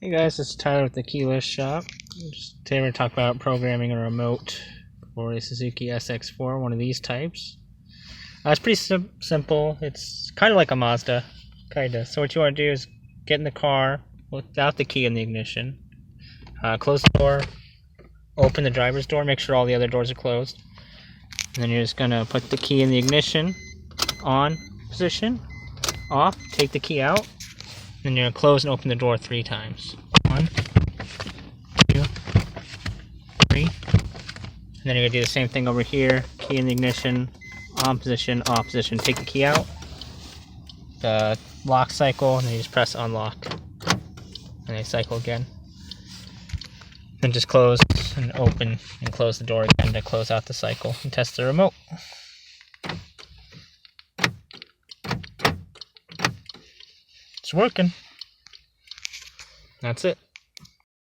Hey guys, it's Tyler with the Keyless Shop. Today we're going to talk about programming a remote for a Suzuki SX4, one of these types. It's pretty simple. It's kind of like a Mazda, So what you want to do is get in the car without the key in the ignition. Close the door, open the driver's door, make sure all the other doors are closed. And then you're just going to put the key in the ignition, on position, off, take the key out. Then you're going to close and open the door 3 times. 1, 2, 3. And then you're going to do the same thing over here. Key in the ignition, on position, off position. Take the key out, the lock cycle, and then you just press unlock. And they cycle again. Then just close and open and close the door again to close out the cycle and test the remote. It's working. That's it.